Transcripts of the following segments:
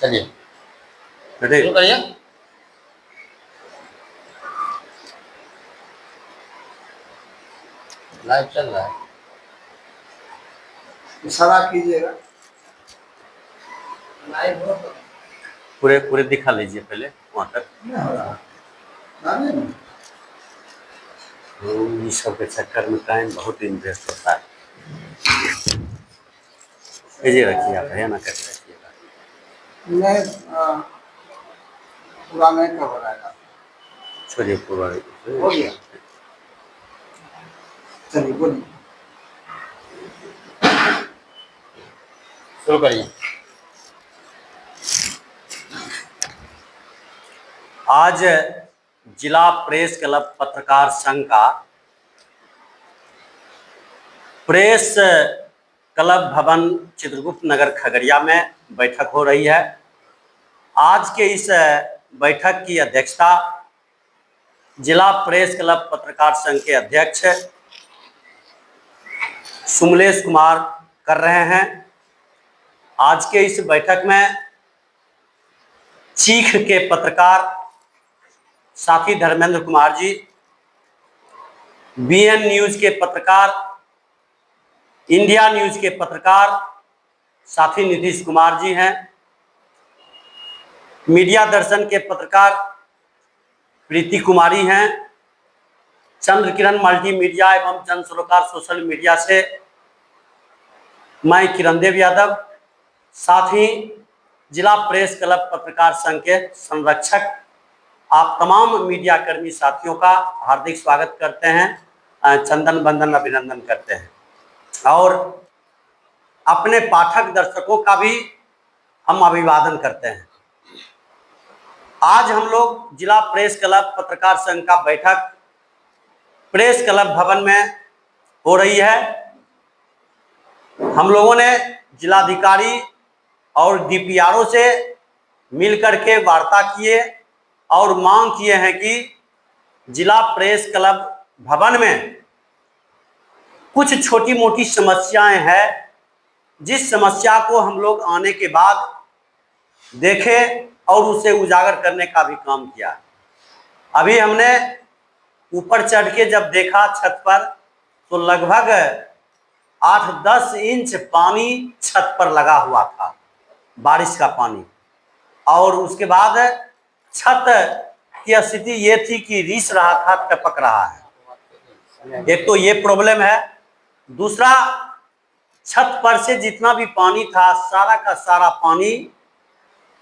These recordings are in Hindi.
चलिए रेडी? शुरू करिए। लाइव चल रहा है। इशारा कीजिएगा। लाइव हो तो पूरे पूरे दिखा लीजिए पहले वहाँ तक। नहीं हो रहा। जाने ना। इस सब के चक्कर में टाइम बहुत इन्वेस्ट होता है। ये रखिए, आप है ना करके रखिएगा। नहीं पूरा नहीं कवर आएगा। छोड़िए पूरा हो गया। चलिए बोलिए। शुरू करिए। आज जिला प्रेस क्लब पत्रकार संघ का प्रेस क्लब भवन चित्रगुप्त नगर खगड़िया में बैठक हो रही है। आज के इस बैठक की अध्यक्षता जिला प्रेस क्लब पत्रकार संघ के अध्यक्ष सुमलेश कुमार कर रहे हैं। आज के इस बैठक में चीख के पत्रकार साथी धर्मेंद्र कुमार जी, बीएन न्यूज के पत्रकार, इंडिया न्यूज के पत्रकार साथी नीतीश कुमार जी हैं, मीडिया दर्शन के पत्रकार प्रीति कुमारी हैं, चंद्र किरण मल्टीमीडिया एवं जन सरोकार सोशल मीडिया से मैं किरण देव यादव, साथ ही जिला प्रेस क्लब पत्रकार संघ के संरक्षक आप तमाम मीडिया कर्मी साथियों का हार्दिक स्वागत करते हैं, चंदन बंदन अभिनंदन करते हैं और अपने पाठक दर्शकों का भी हम अभिवादन करते हैं। आज हम लोग जिला प्रेस क्लब पत्रकार संघ का बैठक प्रेस क्लब भवन में हो रही है। हम लोगों ने जिलाधिकारी और डीपीआरओ से मिलकर के वार्ता किए और मांग किए हैं कि जिला प्रेस क्लब भवन में कुछ छोटी मोटी समस्याएं हैं, जिस समस्या को हम लोग आने के बाद देखें और उसे उजागर करने का भी काम किया। अभी हमने ऊपर चढ़ के जब देखा छत पर तो लगभग 8-10 इंच पानी छत पर लगा हुआ था, बारिश का पानी। और उसके बाद छत की स्थिति ये थी कि रिस रहा था, टपक रहा है। एक तो ये प्रॉब्लम है। दूसरा, छत पर से जितना भी पानी था सारा का सारा पानी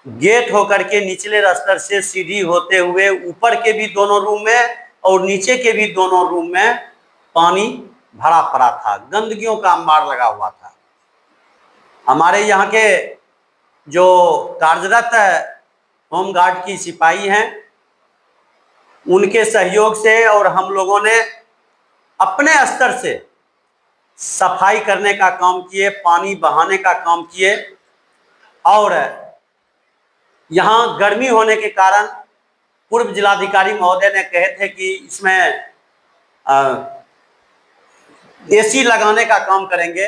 गेट होकर के निचले स्तर से सीढ़ी होते हुए ऊपर के भी दोनों रूम में और नीचे के भी दोनों रूम में पानी भरा पड़ा था, गंदगियों का अंबार लगा हुआ था। हमारे यहाँ के जो कार्यरत होमगार्ड की सिपाही हैं, उनके सहयोग से और हम लोगों ने अपने स्तर से सफाई करने का काम किए, पानी बहाने का काम किए। और यहाँ गर्मी होने के कारण पूर्व जिलाधिकारी महोदय ने कहे थे कि इसमें एसी लगाने का काम करेंगे,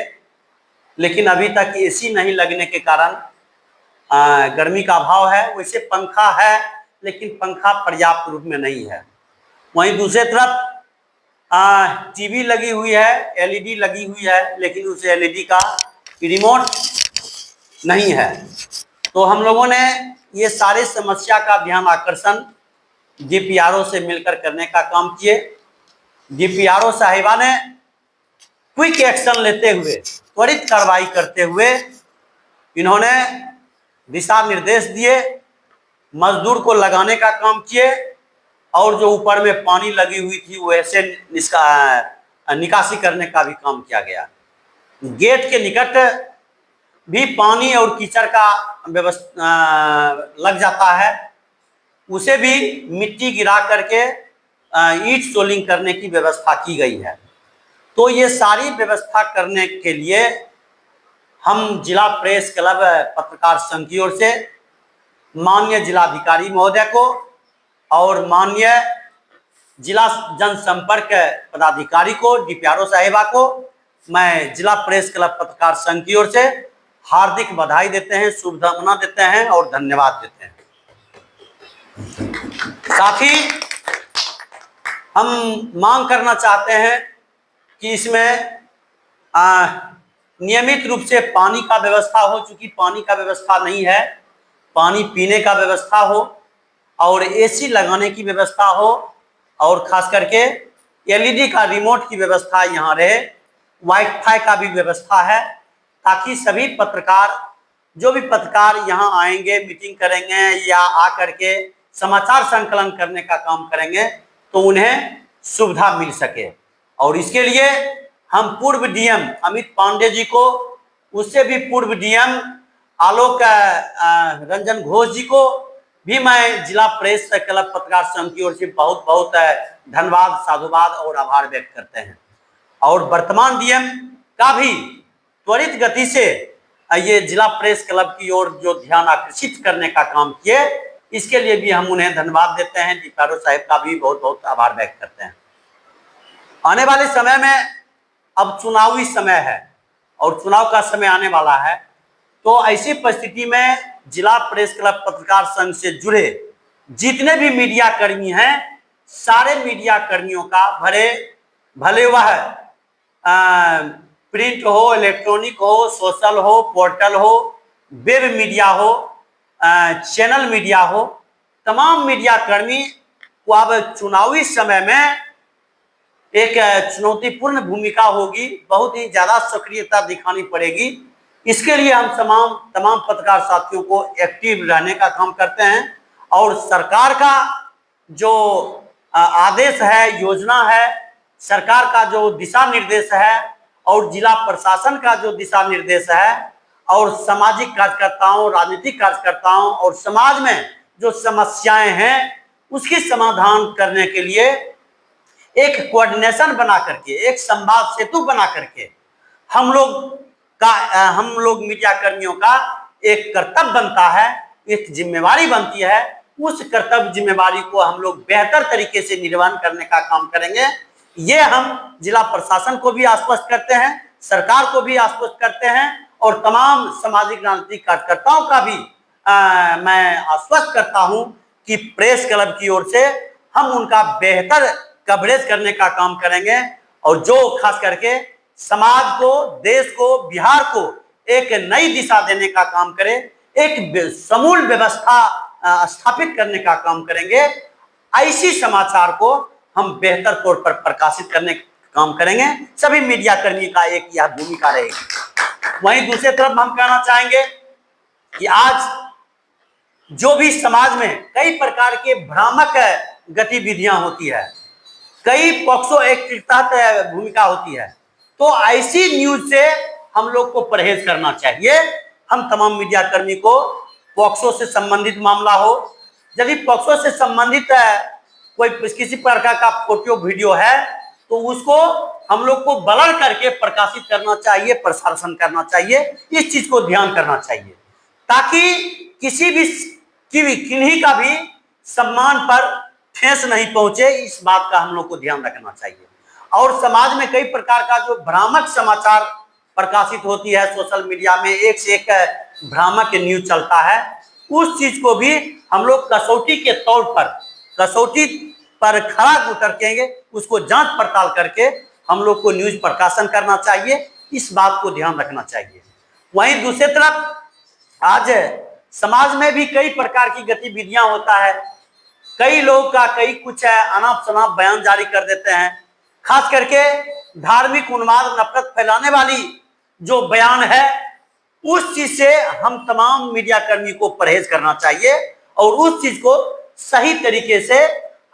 लेकिन अभी तक एसी नहीं लगने के कारण गर्मी का अभाव है। वैसे पंखा है लेकिन पंखा पर्याप्त रूप में नहीं है। वहीं दूसरे तरफ टीवी लगी हुई है, एलईडी लगी हुई है, लेकिन उस एलईडी का रिमोट नहीं है। तो हम लोगों ने ये सारे समस्या का ध्यान आकर्षण डीपीआरओ से मिलकर करने का काम किए। डीपीआरओ साहिबा ने क्विक एक्शन लेते हुए, त्वरित कार्रवाई करते हुए इन्होंने दिशा निर्देश दिए, मजदूर को लगाने का काम किए और जो ऊपर में पानी लगी हुई थी वो ऐसे निकासी करने का भी काम किया गया। गेट के निकट भी पानी और कीचड़ का व्यवस्था लग जाता है, उसे भी मिट्टी गिरा करके ईंट सोलिंग करने की व्यवस्था की गई है। तो ये सारी व्यवस्था करने के लिए हम जिला प्रेस क्लब पत्रकार संघ की ओर से माननीय जिलाधिकारी महोदय को और माननीय जिला जनसंपर्क पदाधिकारी को, डीपीआरओ साहिबा को मैं जिला प्रेस क्लब पत्रकार संघ की ओर से हार्दिक बधाई देते हैं, शुभकामना देते हैं और धन्यवाद देते हैं। साथ ही हम मांग करना चाहते हैं कि इसमें नियमित रूप से पानी का व्यवस्था हो, चूंकि पानी का व्यवस्था नहीं है, पानी पीने का व्यवस्था हो और एसी लगाने की व्यवस्था हो और खास करके एलईडी का रिमोट की व्यवस्था यहाँ रहे, वाईफाई का भी व्यवस्था है, ताकि सभी पत्रकार, जो भी पत्रकार यहाँ आएंगे, मीटिंग करेंगे या आकर के समाचार संकलन करने का काम करेंगे तो उन्हें सुविधा मिल सके। और इसके लिए हम पूर्व डीएम अमित पांडे जी को, उससे भी पूर्व डीएम आलोक रंजन घोष जी को भी मैं जिला प्रेस क्लब पत्रकार संघ की ओर से बहुत बहुत धन्यवाद, साधुवाद और आभार व्यक्त करते हैं। और वर्तमान डीएम का भी त्वरित गति से ये जिला प्रेस क्लब की ओर जो ध्यान आकर्षित करने का काम किए, इसके लिए भी हम उन्हें धन्यवाद देते हैं। डीपीआरओ साहब का भी बहुत बहुत आभार व्यक्त करते हैं। आने वाले समय में अब चुनावी समय है और चुनाव का समय आने वाला है, तो ऐसी परिस्थिति में जिला प्रेस क्लब पत्रकार संघ से जुड़े जितने भी मीडिया कर्मी हैं, सारे मीडिया कर्मियों का भले वह प्रिंट हो, इलेक्ट्रॉनिक हो, सोशल हो, पोर्टल हो, वेब मीडिया हो, चैनल मीडिया हो, तमाम मीडिया कर्मी को अब चुनावी समय में एक चुनौतीपूर्ण भूमिका होगी, बहुत ही ज्यादा सक्रियता दिखानी पड़ेगी। इसके लिए हम तमाम पत्रकार साथियों को एक्टिव रहने का काम करते हैं और सरकार का जो आदेश है, योजना है, सरकार का जो दिशा निर्देश है और जिला प्रशासन का जो दिशा निर्देश है और सामाजिक कार्यकर्ताओं, राजनीतिक कार्यकर्ताओं और समाज में जो समस्याएं हैं उसकी समाधान करने के लिए एक कोऑर्डिनेशन बना करके, एक संवाद सेतु बना करके हम लोग मीडिया कर्मियों का एक कर्तव्य बनता है, एक जिम्मेवारी बनती है। उस कर्तव्य जिम्मेवारी को हम लोग बेहतर तरीके से निर्वहन करने का काम करेंगे। ये हम जिला प्रशासन को भी आश्वस्त करते हैं, सरकार को भी आश्वस्त करते हैं और तमाम सामाजिक राजनीतिक कार्यकर्ताओं का भी मैं आश्वस्त करता हूं कि प्रेस क्लब की ओर से हम उनका बेहतर कवरेज करने का काम करेंगे और जो खास करके समाज को, देश को, बिहार को एक नई दिशा देने का काम करे, एक समूल व्यवस्था स्थापित करने का काम करेंगे। ऐसी समाचार को हम बेहतर तौर पर प्रकाशित करने का काम करेंगे। सभी मीडिया कर्मी का एक यह भूमिका रहेगी। वहीं दूसरी तरफ हम कहना चाहेंगे कि आज जो भी समाज में कई प्रकार के भ्रामक गतिविधियां होती है, कई पॉक्सो एक्ट के तहत भूमिका होती है, तो ऐसी न्यूज से हम लोग को परहेज करना चाहिए। हम तमाम मीडिया कर्मी को पॉक्सो से संबंधित मामला हो, यदि पॉक्सो से संबंधित कोई किसी प्रकार का फोटो वीडियो है तो उसको हम लोग को ब्लर करके प्रकाशित करना चाहिए, प्रसारण करना चाहिए। इस चीज को ध्यान करना चाहिए ताकि किसी भी किन्हीं का भी सम्मान पर ठेस नहीं पहुंचे। इस बात का हम लोग को ध्यान रखना चाहिए। और समाज में कई प्रकार का जो भ्रामक समाचार प्रकाशित होती है सोशल मीडिया में, एक से एक भ्रामक न्यूज चलता है, उस चीज को भी हम लोग कसौटी पर खरा उतरकेंगे, उसको जांच पड़ताल करके हम लोग को न्यूज प्रकाशन करना चाहिए। इस बात को ध्यान रखना चाहिए। वहीं दूसरी तरफ आज समाज में भी कई प्रकार की गतिविधियां होता है। कई लोग का कई कुछ अनाप शनाप बयान जारी कर देते हैं, खास करके धार्मिक उन्माद, नफरत फैलाने वाली जो बयान है, उस चीज से हम तमाम मीडिया कर्मी को परहेज करना चाहिए और उस चीज को सही तरीके से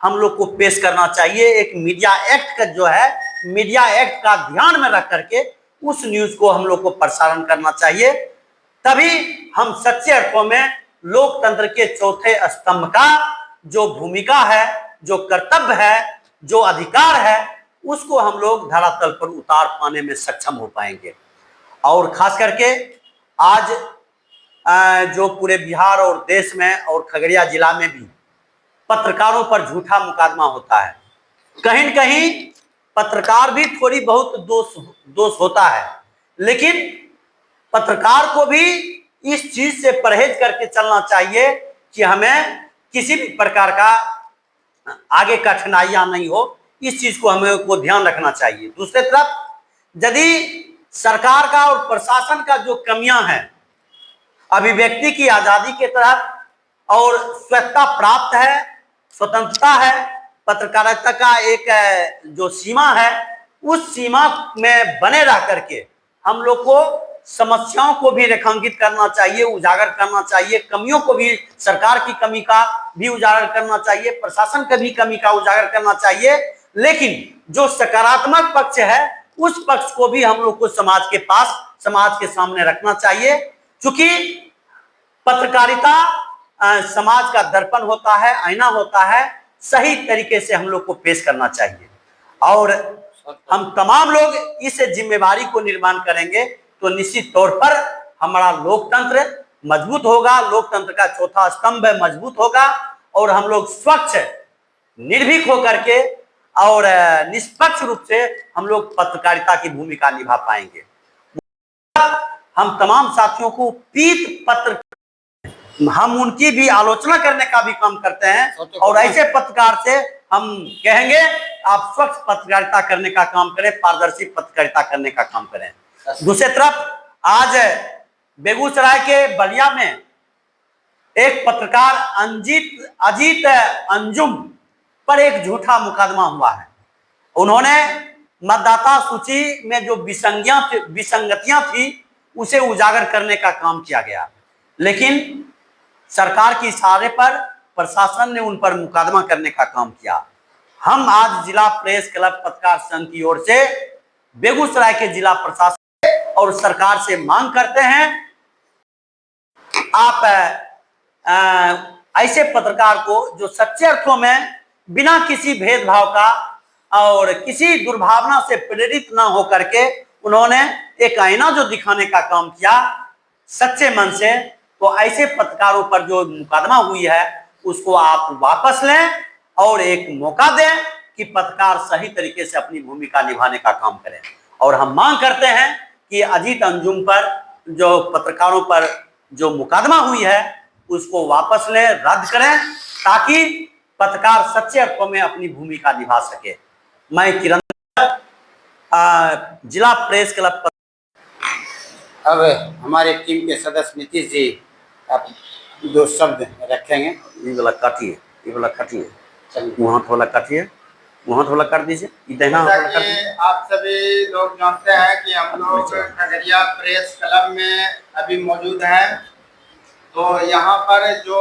हम लोग को पेश करना चाहिए। एक मीडिया एक्ट का जो है, मीडिया एक्ट का ध्यान में रख करके उस न्यूज को हम लोग को प्रसारण करना चाहिए। तभी हम सच्चे अर्थों में लोकतंत्र के चौथे स्तंभ का जो भूमिका है, जो कर्तव्य है, जो अधिकार है, उसको हम लोग धरातल पर उतार पाने में सक्षम हो पाएंगे। और खास करके आज जो पूरे बिहार और देश में और खगड़िया जिला में भी पत्रकारों पर झूठा मुकदमा होता है, कहीं न कहीं पत्रकार भी थोड़ी बहुत दोष होता है, लेकिन पत्रकार को भी इस चीज से परहेज करके चलना चाहिए कि हमें किसी भी प्रकार का आगे कठिनाइयां नहीं हो, इस चीज को हमें को ध्यान रखना चाहिए। दूसरी तरफ यदि सरकार का और प्रशासन का जो कमियां हैं, अभिव्यक्ति की आजादी के तहत और स्वच्छता प्राप्त है, स्वतंत्रता है, पत्रकारिता का एक जो सीमा है, उस सीमा में बने रह करके हम लोग को समस्याओं को भी रेखांकित करना चाहिए, उजागर करना चाहिए, कमियों को भी, सरकार की कमी का भी उजागर करना चाहिए, प्रशासन की भी कमी का उजागर करना चाहिए। लेकिन जो सकारात्मक पक्ष है उस पक्ष को भी हम लोग को समाज के पास, समाज के सामने रखना चाहिए, क्योंकि पत्रकारिता समाज का दर्पण होता है, आईना होता है। सही तरीके से हम लोग को पेश करना चाहिए और हम तमाम लोग इस जिम्मेवारी को निर्माण करेंगे तो निश्चित तौर पर हमारा लोकतंत्र मजबूत होगा, लोकतंत्र का चौथा स्तंभ मजबूत होगा और हम लोग स्वच्छ, निर्भीक होकर के और निष्पक्ष रूप से हम लोग पत्रकारिता की भूमिका निभा पाएंगे। हम तमाम साथियों को पीत पत्र, हम उनकी भी आलोचना करने का भी काम करते हैं और ऐसे पत्रकार से हम कहेंगे आप स्वच्छ पत्रकारिता करने का काम करें, पारदर्शी पत्रकारिता करने का काम करें। दूसरी तरफ आज बेगूसराय के बलिया में एक पत्रकार अजीत अंजुम पर एक झूठा मुकदमा हुआ है। उन्होंने मतदाता सूची में जो विसंगतियां थी उसे उजागर करने का काम किया गया, लेकिन सरकार के इशारे पर प्रशासन ने उन पर मुकदमा करने का काम किया। हम आज जिला प्रेस क्लब पत्रकार संघ की ओर से बेगूसराय के जिला प्रशासन और सरकार से मांग करते हैं, आप ऐसे पत्रकार को जो सच्चे अर्थों में बिना किसी भेदभाव का और किसी दुर्भावना से प्रेरित ना होकर के उन्होंने एक आईना जो दिखाने का काम किया सच्चे मन से, तो ऐसे पत्रकारों पर जो मुकदमा हुई है उसको आप वापस लें और एक मौका दें कि पत्रकार सही तरीके से अपनी भूमिका निभाने का काम करें। और हम मांग करते हैं कि अजीत अंजुम पर जो पत्रकारों पर जो मुकदमा हुई है उसको वापस लें, रद्द करें, ताकि पत्रकार सच्चे अर्थों में अपनी भूमिका निभा सके। मैं किरण, जिला प्रेस क्लब। अब हमारे टीम के सदस्य नीतीश जी आप 2 शब्द रखेंगे। ये वाला काटिए, ये वाला काटिए, वहाँ वाला काटिए, वहाँ वाला काट दीजिए, इधर आप सभी लोग जानते हैं कि हम लोग खगड़िया प्रेस क्लब में अभी मौजूद हैं, तो यहाँ पर जो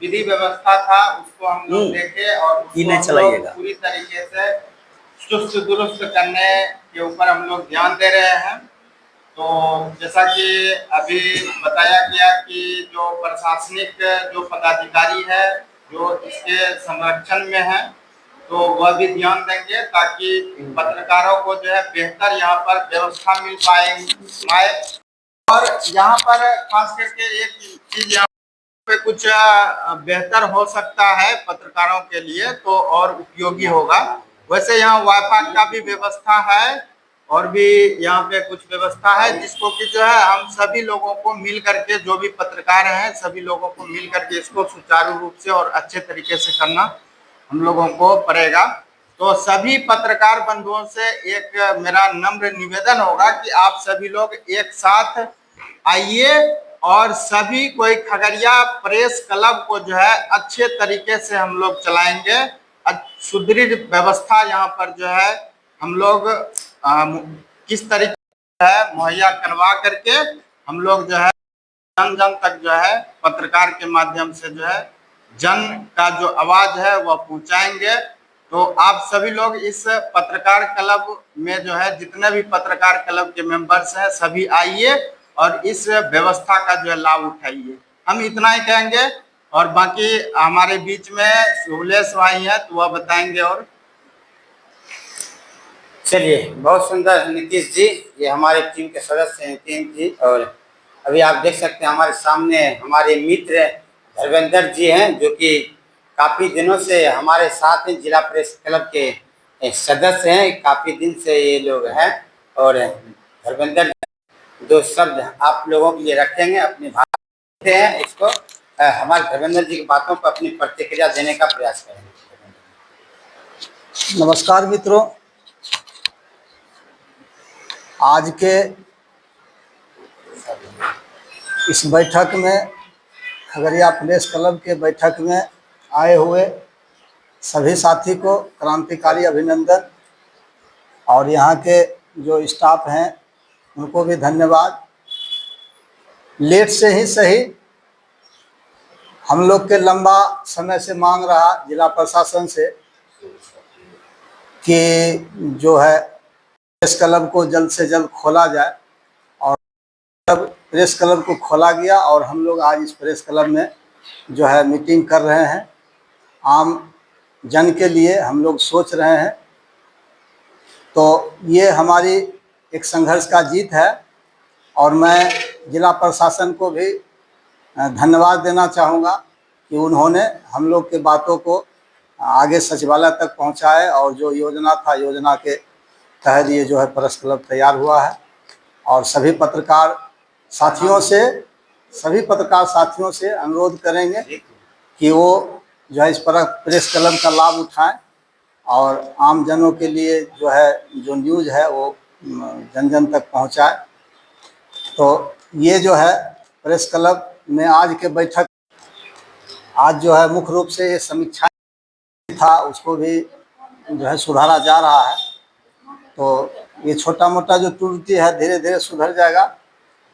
विधि व्यवस्था था उसको हम लोग देखे और पूरी तरीके से चुस्त दुरुस्त करने के ऊपर हम लोग ध्यान दे रहे हैं। तो जैसा कि अभी बताया गया कि जो प्रशासनिक जो पदाधिकारी है जो इसके संरक्षण में है, तो वह भी ध्यान देंगे ताकि पत्रकारों को जो है बेहतर यहाँ पर व्यवस्था मिल पाए। और यहाँ पर खास करके एक चीज यहाँ पे कुछ बेहतर हो सकता है पत्रकारों के लिए, तो और उपयोगी होगा। वैसे यहाँ वाईफाई का भी व्यवस्था है और भी यहाँ पे कुछ व्यवस्था है जिसको कि जो है हम सभी लोगों को मिल करके, जो भी पत्रकार हैं सभी लोगों को मिल करके इसको सुचारू रूप से और अच्छे तरीके से करना हम लोगों को पड़ेगा। तो सभी पत्रकार बंधुओं से एक मेरा नम्र निवेदन होगा कि आप सभी लोग एक साथ आइए और सभी कोई खगड़िया प्रेस क्लब को जो है अच्छे तरीके से हम लोग चलाएंगे। सुदृढ़ व्यवस्था यहाँ पर जो है हम लोग किस तरीके से है मुहैया करवा करके हम लोग जो है जन जन तक जो है पत्रकार के माध्यम से जो है जन का जो आवाज है वह पहुंचाएंगे। तो आप सभी लोग इस पत्रकार क्लब में जो है जितने भी पत्रकार क्लब के मेंबर्स हैं सभी आइए और इस व्यवस्था का जो है लाभ उठाइए। हम इतना ही कहेंगे और बाकी हमारे बीच में सुलेश भाई है तो वह बताएंगे। और चलिए, बहुत सुंदर नीतीश जी, ये हमारे टीम के सदस्य हैं नीतीश जी। और अभी आप देख सकते हैं हमारे सामने हमारे मित्र धर्मेंद्र जी हैं जो कि काफ़ी दिनों से हमारे साथ हैं, जिला प्रेस क्लब के सदस्य हैं, काफ़ी दिन से ये लोग हैं। और धर्मेंद्र दो शब्द आप लोगों के लिए रखेंगे, अपनी भाषा हैं इसको हमारे धर्मेंद्र जी की बातों पर अपनी प्रतिक्रिया देने का प्रयास करेंगे। नमस्कार मित्रों, आज के इस बैठक में, खगड़िया प्रेस क्लब के बैठक में आए हुए सभी साथी को क्रांतिकारी अभिनंदन, और यहाँ के जो स्टाफ हैं उनको भी धन्यवाद। लेट से ही सही, हम लोग के लंबा समय से मांग रहा जिला प्रशासन से कि जो है प्रेस क्लब को जल्द से जल्द खोला जाए, और तब प्रेस क्लब को खोला गया और हम लोग आज इस प्रेस क्लब में जो है मीटिंग कर रहे हैं। आम जन के लिए हम लोग सोच रहे हैं, तो ये हमारी एक संघर्ष का जीत है। और मैं जिला प्रशासन को भी धन्यवाद देना चाहूँगा कि उन्होंने हम लोग के बातों को आगे सचिवालय तक पहुँचाए, और जो योजना था, योजना के तहत ये जो है प्रेस क्लब तैयार हुआ है। और सभी पत्रकार साथियों से अनुरोध करेंगे कि वो जो है इस पर प्रेस क्लब का लाभ उठाएं, और आम जनों के लिए जो है जो न्यूज़ है वो जन जन तक पहुंचाए। तो ये जो है प्रेस क्लब में आज के बैठक, आज जो है मुख्य रूप से ये समीक्षा था, उसको भी जो है सुधारा जा रहा है। तो ये छोटा मोटा जो त्रुटि है धीरे धीरे सुधर जाएगा,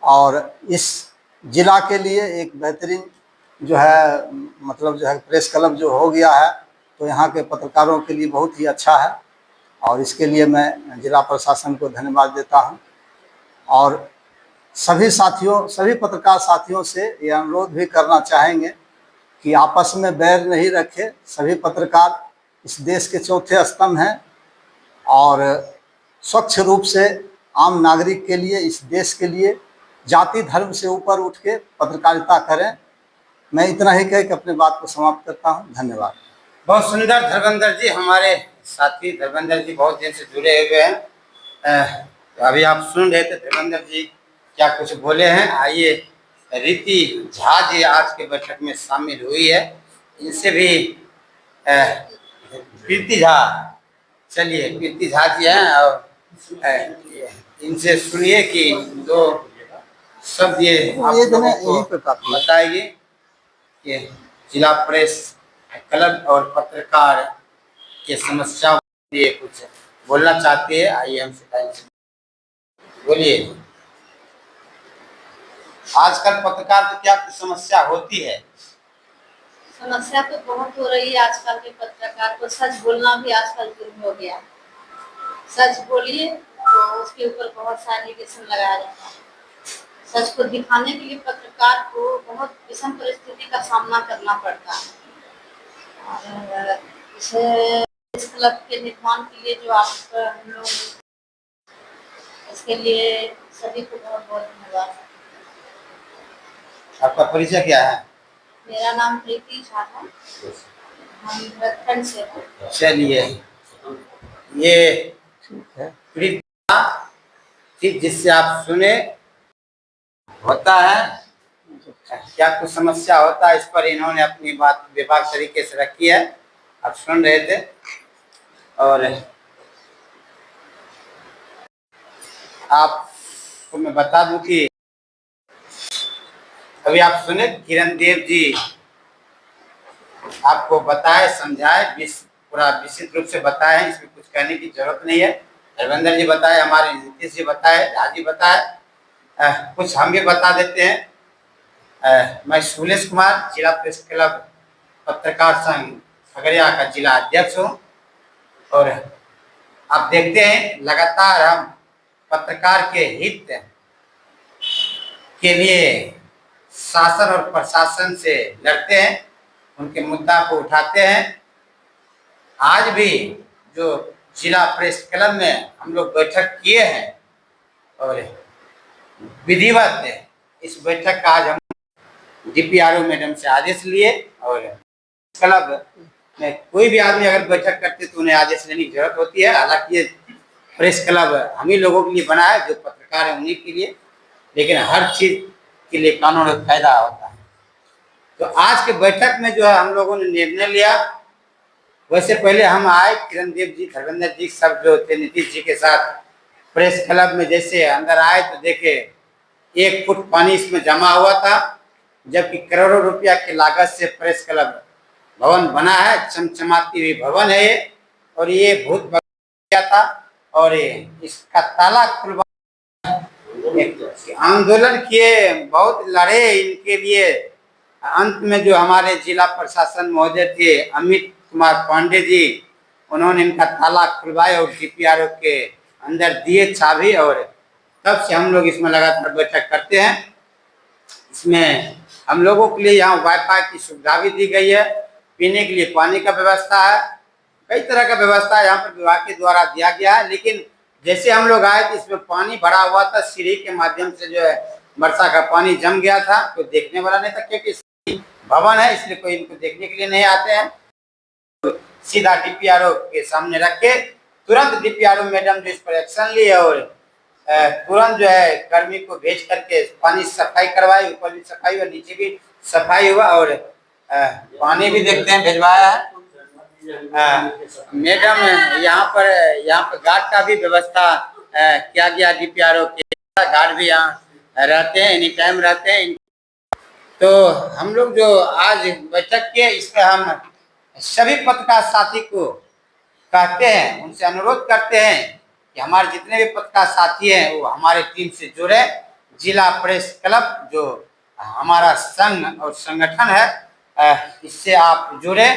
और इस जिला के लिए एक बेहतरीन जो है मतलब जो है प्रेस क्लब जो हो गया है, तो यहाँ के पत्रकारों के लिए बहुत ही अच्छा है। और इसके लिए मैं जिला प्रशासन को धन्यवाद देता हूँ, और सभी पत्रकार साथियों से ये अनुरोध भी करना चाहेंगे कि आपस में बैर नहीं रखे। सभी पत्रकार इस देश के चौथे स्तंभ हैं, और स्वच्छ रूप से आम नागरिक के लिए, इस देश के लिए जाति धर्म से ऊपर उठ के पत्रकारिता करें। मैं इतना ही कह के अपनी बात को समाप्त करता हूं। धन्यवाद। बहुत सुंदर धर्मेंद्र जी, हमारे साथी धर्मेंद्र जी बहुत दिन से जुड़े हुए हैं। अभी आप सुन रहे थे धर्मेंद्र जी क्या कुछ बोले हैं। आइए, रीति झा जी आज के बैठक में शामिल हुई है, इनसे भी कीर्ति झा, चलिए कीर्ति झा जी हैं, और इनसे सुनिए कि दो शब्द ये आप लोगों को बताएगी कि जिला प्रेस क्लब और पत्रकार के समस्याओं के लिए कुछ बोलना चाहती है। आइए हमसे बोलिए। आजकल पत्रकार को क्या कुछ समस्या होती है? समस्या तो बहुत हो रही है आजकल के पत्रकार को। सच बोलना भी आजकल जुर्म हो गया। सच बोलिए तो उसके ऊपर बहुत सारे एलिगेशन लगाया जाता है। सच को दिखाने के लिए पत्रकार को बहुत विषम परिस्थिति का सामना करना पड़ता है। और इस क्लब के निर्माण के लिए जो आप हम लोग, इसके लिए सभी को बहुत बहुत धन्यवाद। आपका परिचय क्या है? मेरा नाम प्रीति झा है, हम उत्तराखंड से हैं। चलिए, ये प्रीति झा जिससे आप सुने होता है क्या कुछ समस्या होता है, इस पर इन्होंने अपनी बात विभाग तरीके से रखी है, आप सुन रहे थे। और आपको मैं बता दूं कि अभी आप सुने किरण देव जी आपको बताए, समझाए, पूरा विस्तृत रूप से बताए, इसमें कुछ कहने की जरूरत नहीं है। धर्मेंद्र जी बताए, हमारे नीतीश जी बताए, झा जी बताए, कुछ हम भी बता देते हैं। मैं सुलेश कुमार, जिला प्रेस क्लब पत्रकार संघ खगड़िया का जिला अध्यक्ष हूँ। और आप देखते हैं लगातार हम पत्रकार के हित के लिए शासन और प्रशासन से लड़ते हैं, उनके मुद्दा को उठाते हैं। आज भी जो जिला प्रेस क्लब में हम लोग बैठक किए हैं, और विधिवत इस बैठक का आज हम DPRO मैडम से आदेश लिए। और क्लब में कोई भी आदमी अगर बैठक करते तो उन्हें आदेश लेने की जरूरत होती है। हालांकि ये प्रेस क्लब हम ही लोगों के लिए बना है, जो पत्रकार है उन्हीं के लिए। लेकिन हर चीज के लिए कानून और कायदा होता है। तो आज के बैठक में जो है हम लोगों ने निर्णय लिया, वैसे पहले हम आए किरण देव जी, धर्मेंद्र जी सब जो थे नीतीश जी के साथ प्रेस क्लब में, जैसे अंदर आए तो देखे 1 फुट पानी इसमें जमा हुआ था, जबकि करोड़ों रुपया की लागत से प्रेस क्लब भवन बना है, चमचमाती हुई भवन है ये, और ये भूत गया था और इसका ताला खुलवा आंदोलन किए, बहुत लड़े इनके लिए। अंत में जो हमारे जिला प्रशासन महोदय थे अमित कुमार पांडे जी, उन्होंने इनका ताला खुलवाया और डीपीआरओ के अंदर दिए चाबी, और तब से हम लोग इसमें लगातार बैठक करते हैं। इसमें हम लोगों के लिए यहाँ वाईफाई की सुविधा भी दी गई है, पीने के लिए पानी का व्यवस्था है, कई तरह का व्यवस्था यहाँ पर विभाग के द्वारा दिया गया है। लेकिन जैसे हम लोग आए तो इसमें पानी भरा हुआ था, सीढ़ी के माध्यम से जो है वर्षा का पानी जम गया था, कोई देखने वाला नहीं था, क्योंकि भवन है इसलिए कोई इनको देखने के लिए नहीं आते हैं। तो सीधा डीपीआरओ के सामने रख के तुरंत डीपीआरओ मैडम जो इस पर एक्शन ली और तुरंत जो है कर्मी को भेज करके पानी सफाई करवाई, ऊपर भी सफाई और नीचे भी सफाई हुआ, और पानी भी देखते हैं भिजवाया है। मैडम यहाँ पर गार्ड का भी व्यवस्था किया गया, डीपीआरओ के गार्ड भी यहाँ रहते हैं, एनी टाइम रहते हैं। तो हम लोग जो आज बैठक किए, इसमें हम सभी पत्रकार साथी को कहते हैं, उनसे अनुरोध करते हैं कि हमारे जितने भी पत्रकार साथी हैं वो हमारे टीम से जुड़े। जिला प्रेस क्लब जो हमारा संघ और संगठन है, इससे आप जुड़े।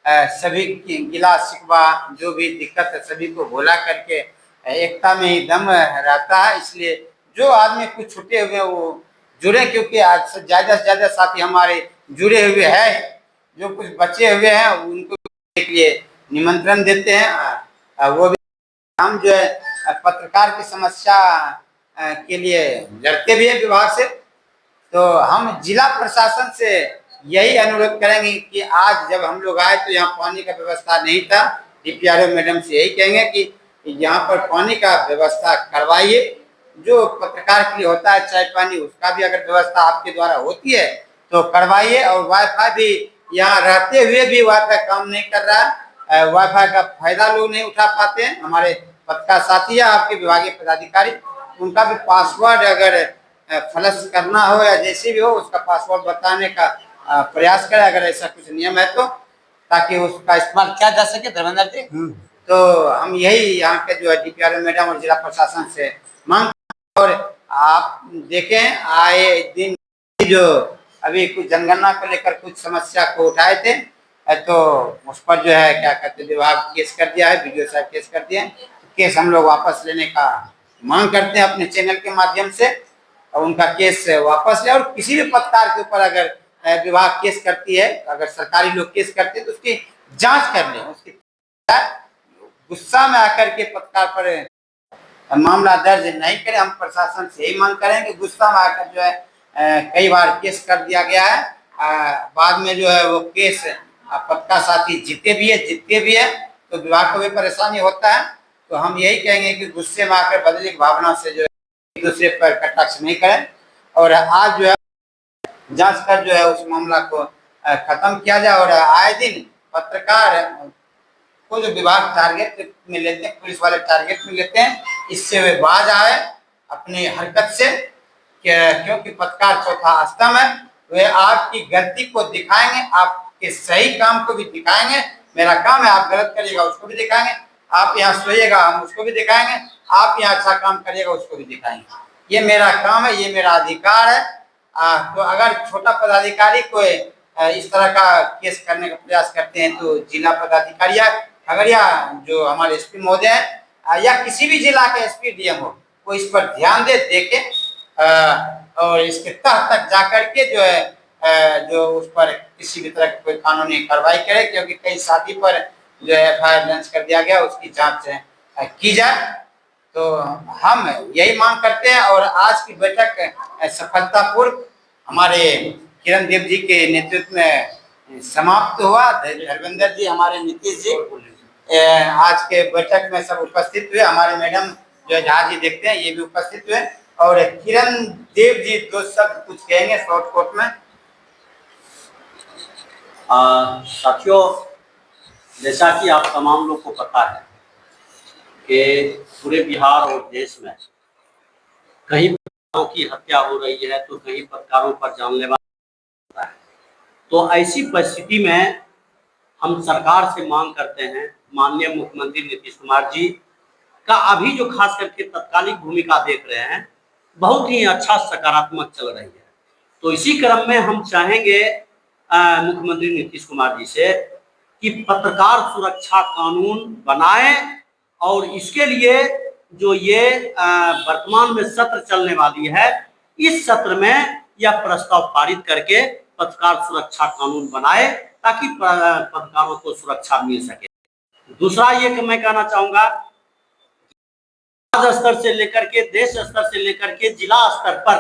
सभी की गिला शिकवा जो भी दिक्कत है सभी को भुला करके एकता में ही दम रहता है, इसलिए जो आदमी कुछ छूटे हुए वो जुड़े, क्योंकि आज से ज़्यादा साथी हमारे जुड़े हुए हैं। जो कुछ बचे हुए हैं उनको के लिए निमंत्रण देते हैं। वो भी हम जो है पत्रकार की समस्या के लिए लड़ते भी हैं विभाग से। तो हम जिला प्रशासन से यही अनुरोध करेंगे कि आज जब हम लोग आए तो यहाँ पानी का व्यवस्था नहीं था, डीपीआरओ मैडम से यही कहेंगे कि यहाँ पर पानी का व्यवस्था करवाइए। जो पत्रकार के लिए होता है चाय पानी, उसका भी अगर व्यवस्था आपके द्वारा होती है तो करवाइए। और वाईफाई भी यहाँ रहते हुए भी वाईफाई काम नहीं कर रहा है, वाईफाई का फायदा लोग नहीं उठा पाते हैं। हमारे पत्रकार साथी या आपके विभागीय पदाधिकारी, उनका भी पासवर्ड अगर फ्लश करना हो या जैसे भी हो उसका पासवर्ड बताने का प्रयास करें, अगर ऐसा कुछ नियम है तो, ताकि उसका इस्तेमाल किया जा सके। धर्मेंद्र जी, तो हम यही यहाँ के जो है डीपीआरओ मैडम और जिला प्रशासन से मांग। और आप देखें आए दिन जो अभी कुछ जनगणना को लेकर कुछ समस्या को उठाए थे, तो उस पर जो है क्या कहते विभाग केस कर दिया है, बीडीओ साहब केस कर दिए। केस हम लोग वापस लेने का मांग करते हैं अपने चैनल के माध्यम से, और उनका केस वापस ले। और किसी भी पत्रकार के ऊपर अगर विभाग केस करती है, अगर सरकारी लोग केस करते हैं तो उसकी जांच कर ले। उसकी गुस्सा में आकर के पत्रकार पर मामला दर्ज नहीं करें। हम प्रशासन से यही मांग करें कि गुस्सा में आकर जो है कई बार केस कर दिया गया है, बाद में जो है वो केस पत्रकार साथी जीते भी है तो विभाग को भी परेशानी होता है। तो हम यही कहेंगे कि गुस्से में आकर बदले की भावना से जो है एक दूसरे पर कटाक्ष नहीं करें, और आज जो है जांच कर जो है उस मामला को खत्म किया जाए। और आए दिन पत्रकार को जो विभाग टारगेट में लेते हैं, पुलिस वाले टारगेट में लेते हैं, इससे वे बाज आए अपनी हरकत से, क्योंकि पत्रकार चौथा स्तंभ है। वे आपकी गलती को दिखाएंगे, आपके सही काम को भी दिखाएंगे। मेरा काम है, आप गलत करिएगा उसको भी दिखाएंगे, आप यहाँ सोइएगा हम उसको भी दिखाएंगे, आप यहाँ अच्छा काम करिएगा उसको भी दिखाएंगे। ये मेरा काम है, ये मेरा अधिकार है। तो अगर छोटा पदाधिकारी को इस तरह का केस करने का प्रयास करते हैं तो जिला पदाधिकारी या खगड़िया जो हमारे एसपी महोदय हैं या किसी भी जिला के एसपी डीएम हो, वो इस पर ध्यान देखे और इसके तह तक जाकर के जो है जो उस पर किसी भी तरह की कोई कानूनी कार्रवाई करे, क्योंकि कई साथी पर जो है एफआईआर दर्ज कर दिया गया, उसकी जांच की जाए। तो हम यही मांग करते हैं। और आज की बैठक सफलतापूर्वक हमारे किरण देव जी के नेतृत्व में समाप्त हुआ। धर्मेंद्र जी, हमारे नीतीश जी आज के बैठक में सब उपस्थित हुए। हमारे मैडम जो झा जी देखते हैं ये भी उपस्थित हुए, और किरण देव जी दो शब्द कुछ कहेंगे शॉर्टकट में। साथियों, जैसा कि आप तमाम लोग को पता है कि पूरे बिहार और देश में कहीं पत्रकारों की हत्या हो रही है तो कहीं पत्रकारों पर जानलेवा होता है। तो ऐसी परिस्थिति में हम सरकार से मांग करते हैं, माननीय मुख्यमंत्री नीतीश कुमार जी का अभी जो खास करके तत्कालिक भूमिका देख रहे हैं बहुत ही अच्छा सकारात्मक चल रही है। तो इसी क्रम में हम चाहेंगे मुख्यमंत्री नीतीश कुमार जी से कि पत्रकार सुरक्षा कानून बनाएं और इसके लिए जो ये वर्तमान में सत्र चलने वाली है इस सत्र में यह प्रस्ताव पारित करके पत्रकार सुरक्षा कानून बनाए ताकि पत्रकारों को सुरक्षा मिल सके। दूसरा ये कि मैं कहना चाहूंगा राज्य स्तर से लेकर के देश स्तर से लेकर के जिला स्तर पर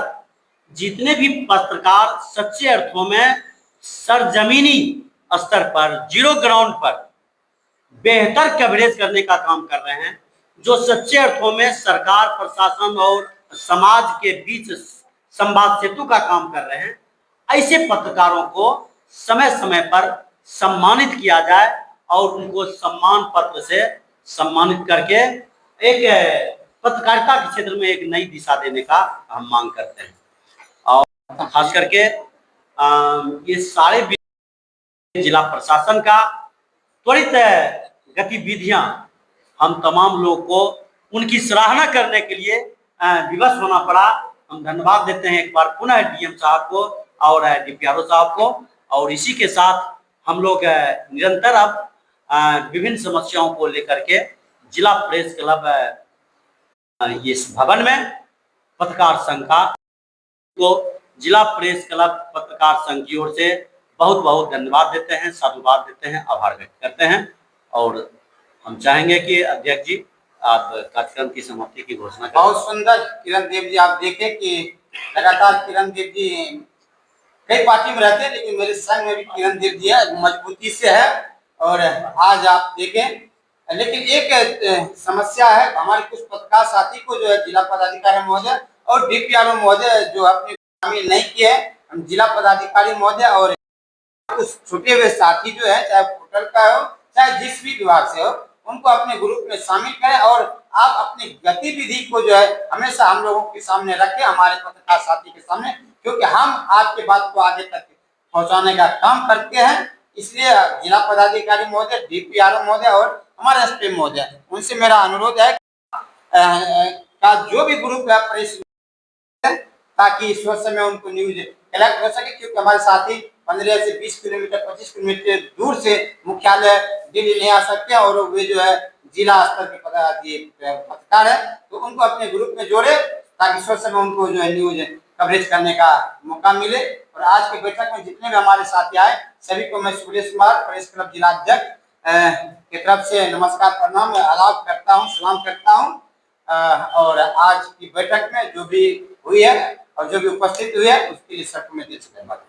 जितने भी पत्रकार सच्चे अर्थों में सरजमीनी स्तर पर जीरो ग्राउंड पर बेहतर कवरेज करने का काम कर रहे हैं, जो सच्चे अर्थों में सरकार प्रशासन और समाज के बीच संवाद सेतु का काम कर रहे हैं, ऐसे पत्रकारों को समय समय पर सम्मानित किया जाए और उनको सम्मान पत्र से सम्मानित करके एक पत्रकारिता के क्षेत्र में एक नई दिशा देने का हम मांग करते हैं। और खास करके ये सारे जिला प्रशासन का त्वरित गतिविधियां हम तमाम लोगों को उनकी सराहना करने के लिए विवश होना पड़ा। हम धन्यवाद देते हैं एक बार पुनः डीएम साहब को और डीपीआरओ साहब को। और इसी के साथ हम लोग निरंतर अब विभिन्न समस्याओं को लेकर के जिला प्रेस क्लब इस भवन में पत्रकार संघ को जिला प्रेस क्लब पत्रकार संघ की ओर से बहुत बहुत धन्यवाद देते हैं, साधुवाद देते हैं, आभार व्यक्त करते हैं। और हम चाहेंगे कि अध्यक्ष जी आप कार्यक्रम की समाप्ति की घोषणा करें। बहुत सुंदर किरण देव जी, आप देखें कि लगातार किरण देव जी कई पार्टी में रहते हैं लेकिन मेरे संघ में भी किरण देव जी है, मजबूती से है। और आज आप देखें लेकिन एक समस्या है, हमारे कुछ पत्रकार साथी को जो है जिला पदाधिकारी महोदय और डीपीआरओ महोदय जो अपने शामिल नहीं किए हैं, हम जिला पदाधिकारी महोदय और कुछ छुटे हुए साथी जो है चाहे पोर्टल का हो चाहे जिस भी विभाग से हो उनको अपने ग्रुप में शामिल करें और आप अपनी गतिविधि को जो है हमेशा हम लोगों के सामने रखें, हमारे पत्रकार साथी के सामने, क्योंकि हम आपके बात को आगे तक पहुंचाने का काम करते हैं। इसलिए जिला पदाधिकारी महोदय, डीपीआरओ महोदय और हमारे एसपी महोदय, उनसे मेरा अनुरोध है का जो भी ग्रुप है प्रेस ताकि इस समय उनको न्यूज कलेक्ट हो सके, क्योंकि हमारे साथी 15 से 20 किलोमीटर 25 किलोमीटर दूर से मुख्यालय दिल्ली नहीं आ सकते और वे जो है जिला स्तर के पत्रकार है, तो उनको अपने ग्रुप में जोड़े ताकि इस समय उनको जो है न्यूज कवरेज करने का मौका मिले। और आज की बैठक में जितने भी हमारे साथी आए सभी को मैं सुरेश कुमार प्रेस क्लब जिला अध्यक्ष की तरफ से नमस्कार प्रणाम आदाब करता हूँ, सलाम करता हूँ। और आज की बैठक में जो भी हुई है और जो भी उपस्थित हुए हैं उसके लिए सबको मैं दिल से धन्यवाद।